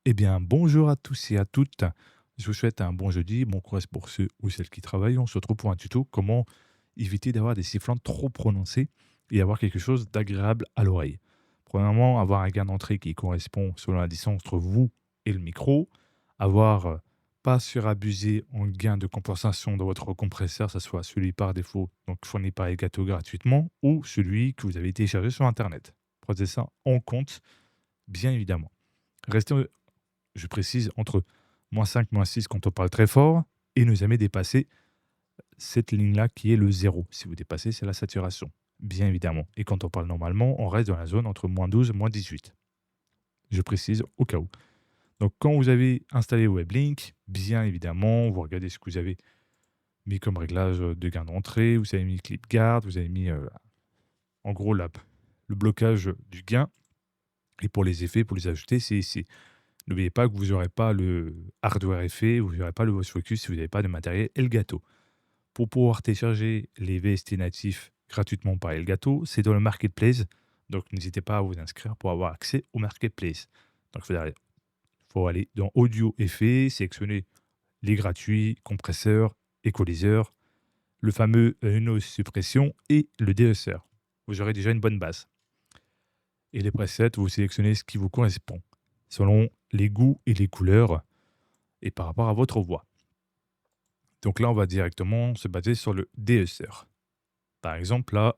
Eh bien, bonjour à tous et à toutes. Je vous souhaite un bon jeudi, bon courage pour ceux ou celles qui travaillent. On se retrouve pour un tuto comment éviter d'avoir des sifflements trop prononcés et avoir quelque chose d'agréable à l'oreille. Premièrement, avoir un gain d'entrée qui correspond selon la distance entre vous et le micro. Avoir pas surabusé en gain de compensation dans votre compresseur, que ce soit celui par défaut, donc fourni par Elgato gratuitement, ou celui que vous avez téléchargé sur Internet. Prenez ça en compte, bien évidemment. Restez je précise, entre -5, -6 quand on parle très fort et ne jamais dépasser cette ligne-là qui est le zéro. Si vous dépassez, c'est la saturation, bien évidemment. Et quand on parle normalement, on reste dans la zone entre -12 et -18. Je précise au cas où. Donc, quand vous avez installé WebLink, bien évidemment, vous regardez ce que vous avez mis comme réglage de gain d'entrée, vous avez mis clip guard, vous avez mis en gros le blocage du gain. Et pour les effets, pour les ajouter, c'est ici. N'oubliez pas que vous n'aurez pas le hardware effet, vous n'aurez pas le voice focus si vous n'avez pas de matériel Elgato. Pour pouvoir télécharger les VST natifs gratuitement par Elgato, c'est dans le marketplace. Donc n'hésitez pas à vous inscrire pour avoir accès au marketplace. Donc il faut aller dans audio effet, sélectionner les gratuits, compresseurs, équaliseurs, le fameux noise suppression et le DSR. Vous aurez déjà une bonne base. Et les presets, vous sélectionnez ce qui vous correspond selon les goûts et les couleurs et par rapport à votre voix. Donc là, on va directement se baser sur le DSR. Par exemple, là,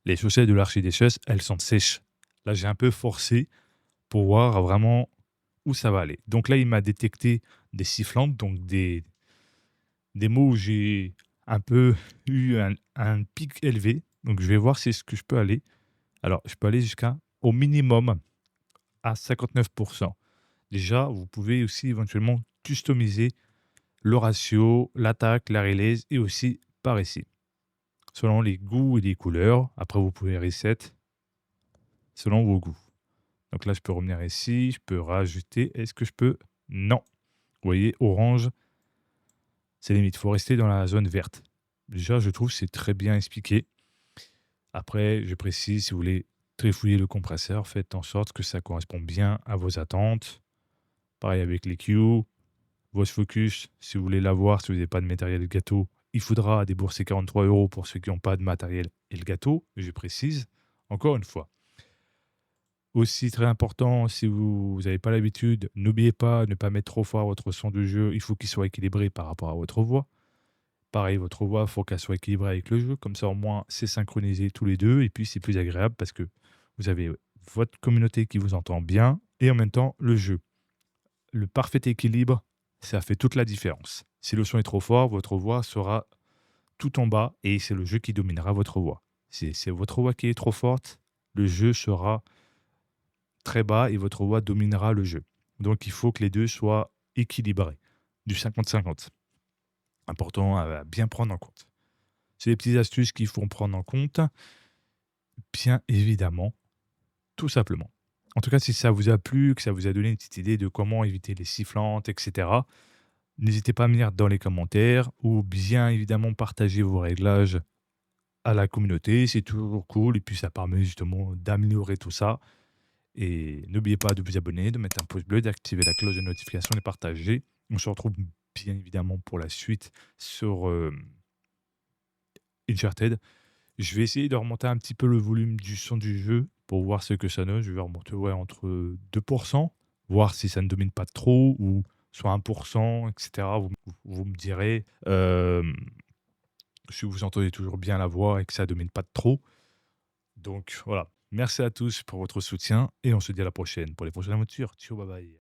les chaussettes de l'archiduchesse, elles sont sèches. Là, j'ai un peu forcé pour voir vraiment où ça va aller. Donc là, il m'a détecté des sifflantes, donc des mots où j'ai un peu eu un pic élevé. Donc je vais voir si ce que je peux aller. Alors, je peux aller jusqu'à au minimum à 59%. Déjà, vous pouvez aussi éventuellement customiser le ratio, l'attaque, la release et aussi par ici. Selon les goûts et les couleurs. Après, vous pouvez reset selon vos goûts. Donc là, je peux revenir ici, je peux rajouter. Est-ce que je peux? Non. Vous voyez, orange, c'est limite. Il faut rester dans la zone verte. Déjà, je trouve que c'est très bien expliqué. Après, je précise, si vous voulez trifouiller le compresseur, faites en sorte que ça corresponde bien à vos attentes. Pareil avec les Q, voice focus, si vous voulez l'avoir, si vous n'avez pas de matériel Elgato, il faudra débourser 43 € pour ceux qui n'ont pas de matériel Elgato, je précise, encore une fois. Aussi très important, si vous n'avez pas l'habitude, n'oubliez pas de ne pas mettre trop fort votre son de jeu, il faut qu'il soit équilibré par rapport à votre voix. Pareil, votre voix, il faut qu'elle soit équilibrée avec le jeu, comme ça au moins c'est synchronisé tous les deux, et puis c'est plus agréable parce que vous avez votre communauté qui vous entend bien, et en même temps le jeu. Le parfait équilibre, ça fait toute la différence. Si le son est trop fort, votre voix sera tout en bas et c'est le jeu qui dominera votre voix. Si c'est votre voix qui est trop forte, le jeu sera très bas et votre voix dominera le jeu. Donc il faut que les deux soient équilibrés, du 50-50. Important à bien prendre en compte. C'est des petites astuces qu'il faut prendre en compte, bien évidemment, tout simplement. En tout cas, si ça vous a plu, que ça vous a donné une petite idée de comment éviter les sifflantes, etc., n'hésitez pas à me dire dans les commentaires ou bien évidemment partager vos réglages à la communauté. C'est toujours cool et puis ça permet justement d'améliorer tout ça. Et n'oubliez pas de vous abonner, de mettre un pouce bleu, d'activer la cloche de notification et de partager. On se retrouve bien évidemment pour la suite sur Uncharted. Je vais essayer de remonter un petit peu le volume du son du jeu pour voir ce que ça donne. Je vais remonter entre 2%, voir si ça ne domine pas trop ou soit 1%, etc. Vous me direz si vous entendez toujours bien la voix et que ça ne domine pas trop. Donc voilà. Merci à tous pour votre soutien et on se dit à la prochaine pour les prochaines aventures. Ciao, bye bye.